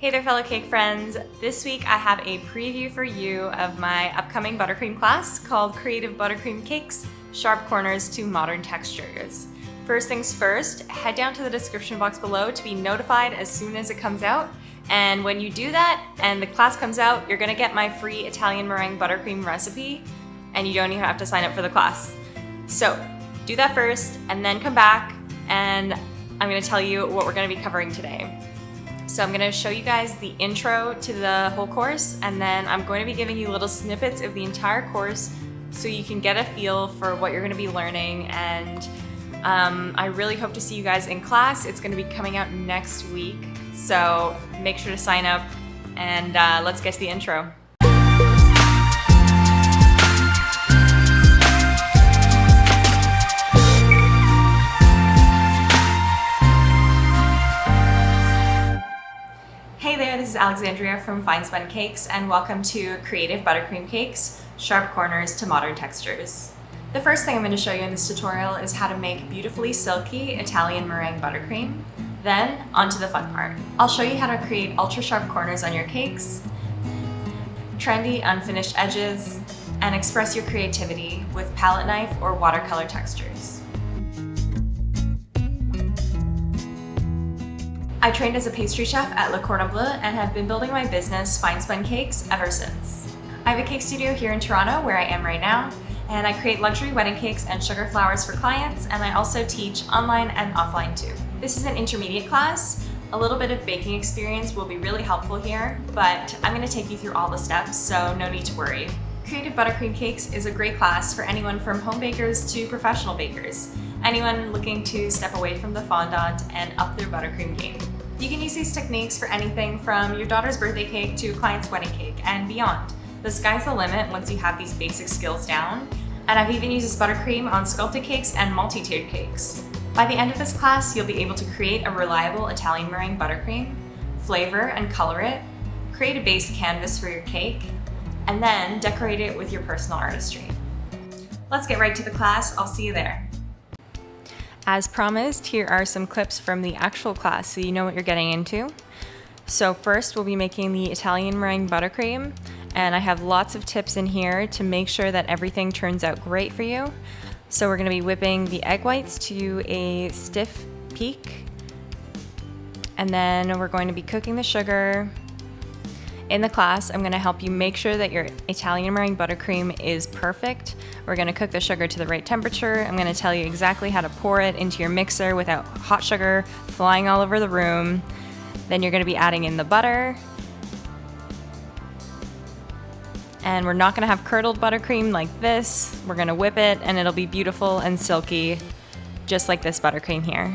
Hey there, fellow cake friends. This week I have a preview for you of my upcoming buttercream class called Creative Buttercream Cakes, Sharp Corners to Modern Textures. First things first, head down to the description box below to be notified as soon as it comes out. And when you do that and the class comes out, you're gonna get my free Italian meringue buttercream recipe, and you don't even have to sign up for the class. So do that first and then come back and I'm gonna tell you what we're gonna be covering today. So I'm gonna show you guys the intro to the whole course, and then I'm going to be giving you little snippets of the entire course so you can get a feel for what you're gonna be learning. And I really hope to see you guys in class. It's gonna be coming out next week. So make sure to sign up and let's get to the intro. Hey there, this is Alexandria from Fine Spun Cakes, and welcome to Creative Buttercream Cakes, Sharp Corners to Modern Textures. The first thing I'm going to show you in this tutorial is how to make beautifully silky Italian meringue buttercream. Then, onto the fun part. I'll show you how to create ultra sharp corners on your cakes, trendy unfinished edges, and express your creativity with palette knife or watercolor textures. I trained as a pastry chef at Le Cordon Bleu and have been building my business, Fine Spun Cakes, ever since. I have a cake studio here in Toronto, where I am right now, and I create luxury wedding cakes and sugar flowers for clients, and I also teach online and offline too. This is an intermediate class. A little bit of baking experience will be really helpful here, but I'm going to take you through all the steps, so no need to worry. Creative Buttercream Cakes is a great class for anyone from home bakers to professional bakers, anyone looking to step away from the fondant and up their buttercream game. You can use these techniques for anything from your daughter's birthday cake to a client's wedding cake and beyond. The sky's the limit once you have these basic skills down, and I've even used this buttercream on sculpted cakes and multi-tiered cakes. By the end of this class, you'll be able to create a reliable Italian meringue buttercream, flavor and color it, create a base canvas for your cake, and then decorate it with your personal artistry. Let's get right to the class. I'll see you there. As promised, here are some clips from the actual class so you know what you're getting into. So first, we'll be making the Italian meringue buttercream, and I have lots of tips in here to make sure that everything turns out great for you. So we're going to be whipping the egg whites to a stiff peak, and then we're going to be cooking the sugar. In the class, I'm going to help you make sure that your Italian meringue buttercream is perfect. We're going to cook the sugar to the right temperature. I'm going to tell you exactly how to pour it into your mixer without hot sugar flying all over the room. Then you're going to be adding in the butter. And we're not going to have curdled buttercream like this. We're going to whip it and it'll be beautiful and silky, just like this buttercream here.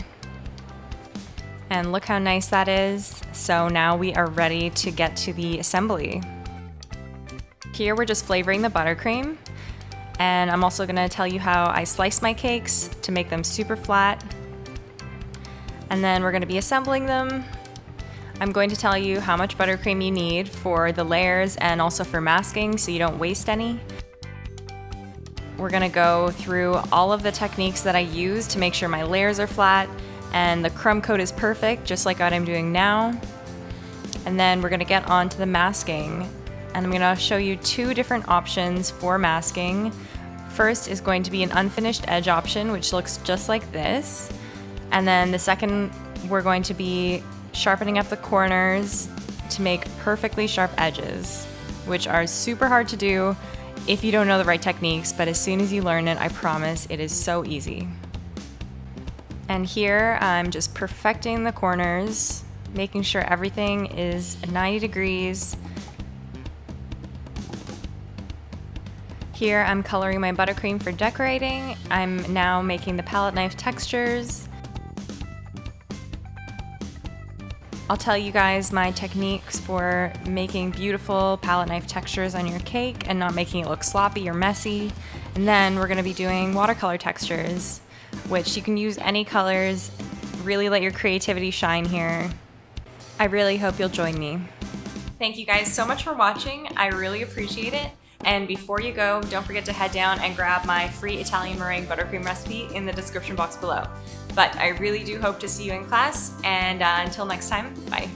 And look how nice that is. So now we are ready to get to the assembly. Here we're just flavoring the buttercream. And I'm also gonna tell you how I slice my cakes to make them super flat. And then we're gonna be assembling them. I'm going to tell you how much buttercream you need for the layers and also for masking so you don't waste any. We're gonna go through all of the techniques that I use to make sure my layers are flat and the crumb coat is perfect, just like what I'm doing now. And then we're gonna get on to the masking. And I'm gonna show you two different options for masking. First is going to be an unfinished edge option, which looks just like this. And then the second, we're going to be sharpening up the corners to make perfectly sharp edges, which are super hard to do if you don't know the right techniques, but as soon as you learn it, I promise it is so easy. And here I'm just perfecting the corners, making sure everything is 90 degrees. Here I'm coloring my buttercream for decorating. I'm now making the palette knife textures. I'll tell you guys my techniques for making beautiful palette knife textures on your cake and not making it look sloppy or messy. And then we're gonna be doing watercolor textures, which you can use any colors. Really let your creativity shine here. I really hope you'll join me. Thank you guys so much for watching. I really appreciate it. And before you go, don't forget to head down and grab my free Italian meringue buttercream recipe in the description box below. But I really do hope to see you in class, and until next time, bye.